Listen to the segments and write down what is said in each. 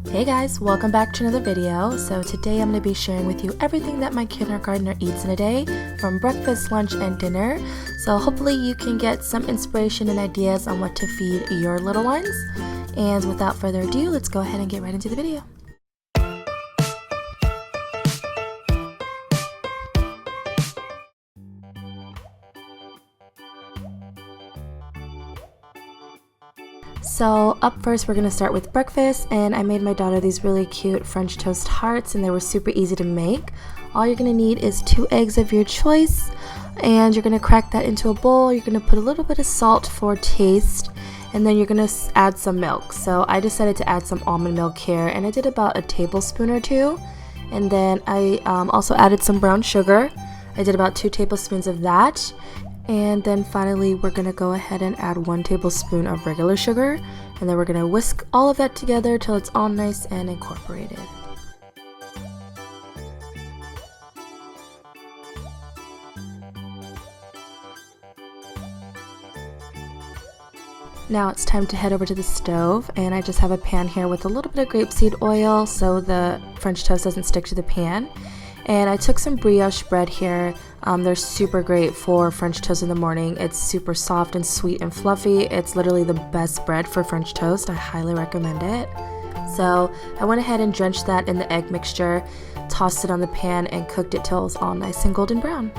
Hey guys, welcome back to another video. So today I'm going to be sharing with you everything that my kindergartner eats in a day, from breakfast, lunch, and dinner. So hopefully you can get some inspiration and ideas on what to feed your little ones. And without further ado, let's go ahead and get right into the video. So up first we're going to start with breakfast, and I made my daughter these really cute French toast hearts, and they were super easy to make. All you're going to need is 2 eggs of your choice, and you're going to crack that into a bowl. You're going to put a little bit of salt for taste, and then you're going to add some milk. So I decided to add some almond milk here, and I did about a tablespoon or 2, and then I also added some brown sugar. I did about 2 tablespoons of that. And then finally we're going to go ahead and add 1 tablespoon of regular sugar, and then we're going to whisk all of that together till it's all nice and incorporated. Now it's time to head over to the stove, and I just have a pan here with a little bit of grapeseed oil so the French toast doesn't stick to the pan. And I took some brioche bread here. They're super great for French toast in the morning. It's super soft and sweet and fluffy. It's literally the best bread for French toast. I highly recommend it. So I went ahead and drenched that in the egg mixture, tossed it on the pan, and cooked it till it was all nice and golden brown.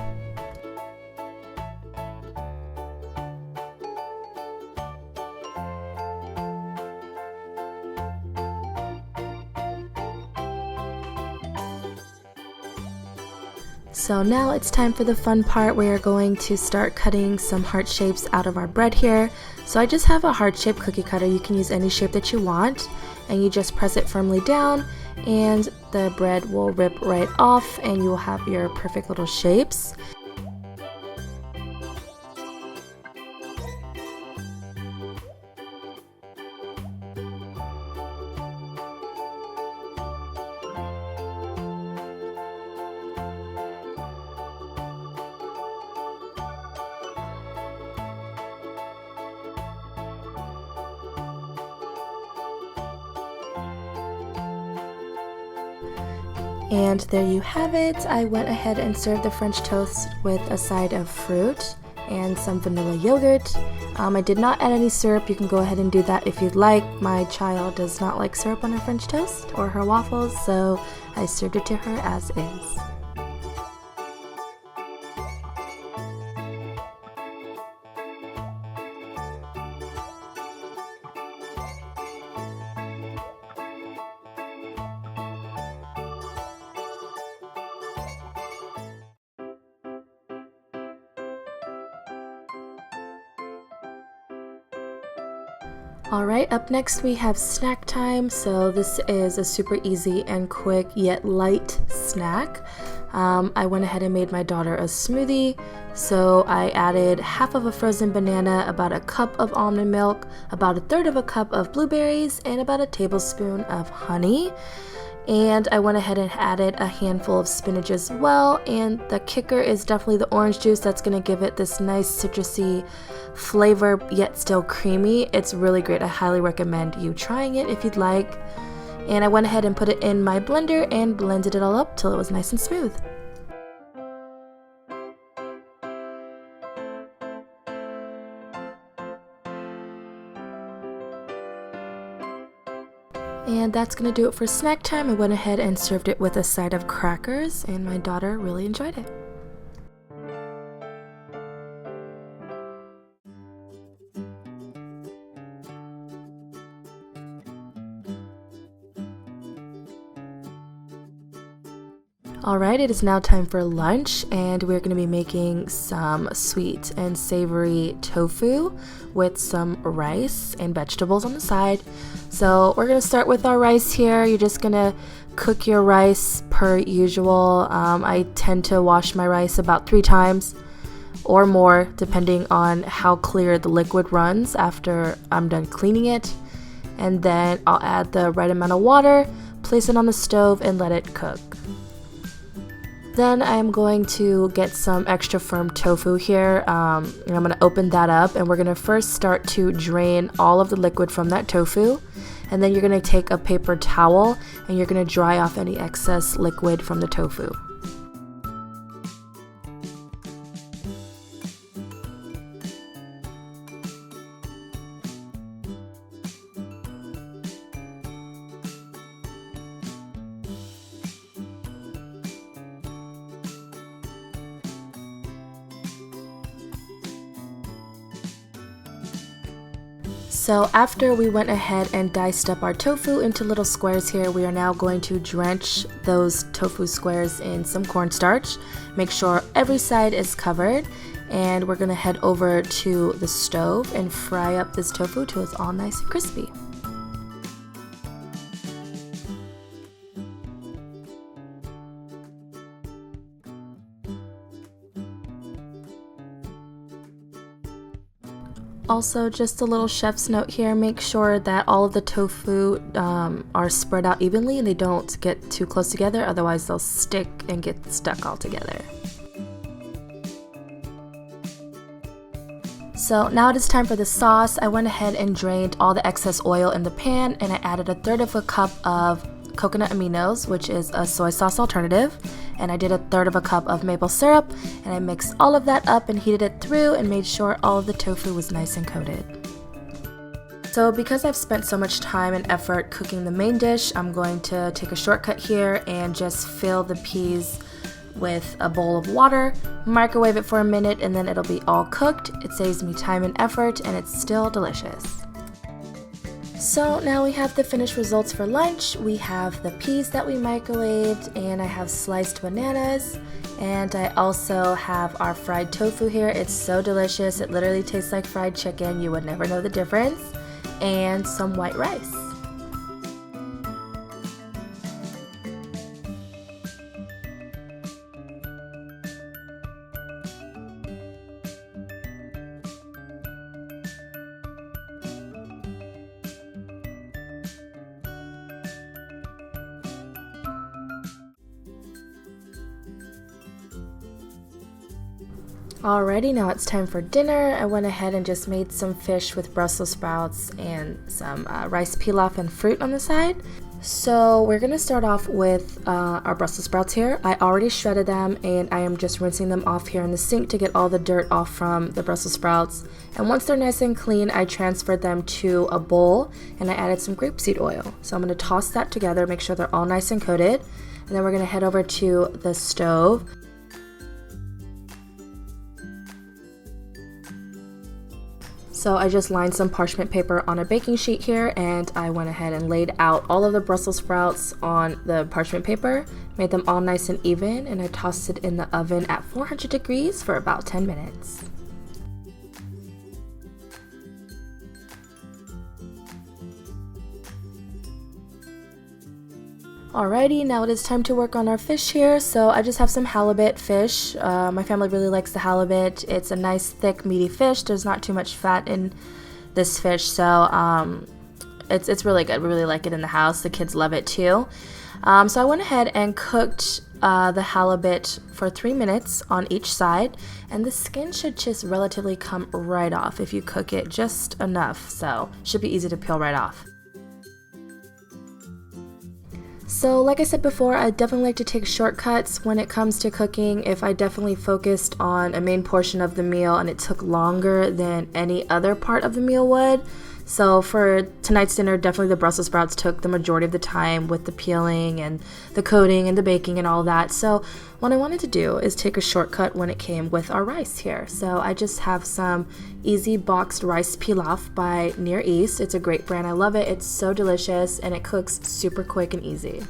So now it's time for the fun part. We are going to start cutting some heart shapes out of our bread here. So I just have a heart-shaped cookie cutter. You can use any shape that you want, and you just press it firmly down and the bread will rip right off and you will have your perfect little shapes. And there you have it. I went ahead and served the French toast with a side of fruit and some vanilla yogurt. I did not add any syrup. You can go ahead and do that if you'd like. My child does not like syrup on her French toast or her waffles, so I served it to her as is. Alright, up next we have snack time. So this is a super easy and quick yet light snack. I went ahead and made my daughter a smoothie. So I added half of a frozen banana, about a cup of almond milk, about 1/3 of a cup of blueberries, and about a tablespoon of honey. And I went ahead and added a handful of spinach as well, and the kicker is definitely the orange juice. That's going to give it this nice citrusy flavor yet still creamy. It's really great. I highly recommend you trying it if you'd like. And I went ahead and put it in my blender and blended it all up till it was nice and smooth. And that's going to do it for snack time. I went ahead and served it with a side of crackers, and my daughter really enjoyed it. Alright, it is now time for lunch, and we're going to be making some sweet and savory tofu with some rice and vegetables on the side. So we're going to start with our rice here. You're just going to cook your rice per usual. I tend to wash my rice about 3 times or more, depending on how clear the liquid runs after I'm done cleaning it. And then I'll add the right amount of water, place it on the stove, and let it cook. Then I'm going to get some extra firm tofu here, and I'm going to open that up, and we're going to first start to drain all of the liquid from that tofu. And then you're going to take a paper towel and you're going to dry off any excess liquid from the tofu. So after we went ahead and diced up our tofu into little squares here, we are now going to drench those tofu squares in some cornstarch. Make sure every side is covered, and we're going to head over to the stove and fry up this tofu till it's all nice and crispy. Also, just a little chef's note here, make sure that all of the tofu are spread out evenly and they don't get too close together, otherwise they'll stick and get stuck all together. So now it is time for the sauce. I went ahead and drained all the excess oil in the pan, and I added 1/3 cup of coconut aminos, which is a soy sauce alternative, and I did 1/3 cup of maple syrup, and I mixed all of that up and heated it through and made sure all of the tofu was nice and coated. So because I've spent so much time and effort cooking the main dish, I'm going to take a shortcut here and just fill the peas with a bowl of water, microwave it for a minute, and then it'll be all cooked. It saves me time and effort, and it's still delicious. So now we have the finished results for lunch. We have the peas that we microwaved, and I have sliced bananas, and I also have our fried tofu here. It's so delicious. It literally tastes like fried chicken. You would never know the difference. And some white rice. Alrighty, now it's time for dinner. I went ahead and just made some fish with Brussels sprouts and some rice pilaf and fruit on the side. So we're going to start off with our Brussels sprouts here. I already shredded them, and I am just rinsing them off here in the sink to get all the dirt off from the Brussels sprouts. And once they're nice and clean, I transferred them to a bowl, and I added some grapeseed oil. So I'm going to toss that together, make sure they're all nice and coated. And then we're going to head over to the stove. So I just lined some parchment paper on a baking sheet here, and I went ahead and laid out all of the Brussels sprouts on the parchment paper, made them all nice and even, and I tossed it in the oven at 400 degrees for about 10 minutes. Alrighty, now it is time to work on our fish here. So I just have some halibut fish. My family really likes the halibut. It's a nice, thick, meaty fish. There's not too much fat in this fish, so it's really good. We really like it in the house. The kids love it too. So I went ahead and cooked the halibut for 3 minutes on each side, and the skin should just relatively come right off if you cook it just enough, so should be easy to peel right off. So like I said before, I definitely like to take shortcuts when it comes to cooking. If I definitely focused on a main portion of the meal and it took longer than any other part of the meal would. So for tonight's dinner, definitely the Brussels sprouts took the majority of the time with the peeling and the coating and the baking and all that. So what I wanted to do is take a shortcut when it came with our rice here. So I just have some easy boxed rice pilaf by Near East. It's a great brand. I love it. It's so delicious and it cooks super quick and easy.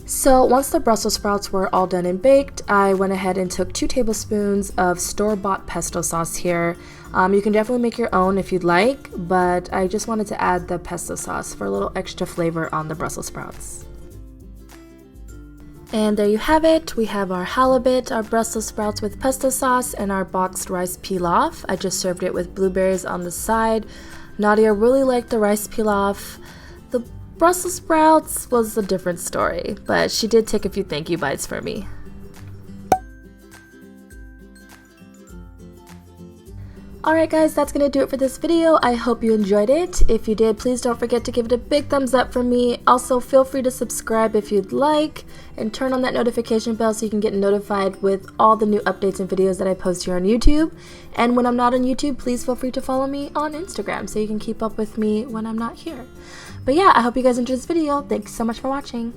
So once the Brussels sprouts were all done and baked, I went ahead and took 2 tablespoons of store-bought pesto sauce here. You can definitely make your own if you'd like, but I just wanted to add the pesto sauce for a little extra flavor on the Brussels sprouts. And there you have it. We have our halibut, our Brussels sprouts with pesto sauce, and our boxed rice pilaf. I just served it with blueberries on the side. Nadia really liked the rice pilaf. The Brussels sprouts was a different story, but she did take a few thank you bites for me. Alright guys, that's going to do it for this video. I hope you enjoyed it. If you did, please don't forget to give it a big thumbs up for me. Also, feel free to subscribe if you'd like, and turn on that notification bell so you can get notified with all the new updates and videos that I post here on YouTube. And when I'm not on YouTube, please feel free to follow me on Instagram so you can keep up with me when I'm not here. But yeah, I hope you guys enjoyed this video. Thanks so much for watching.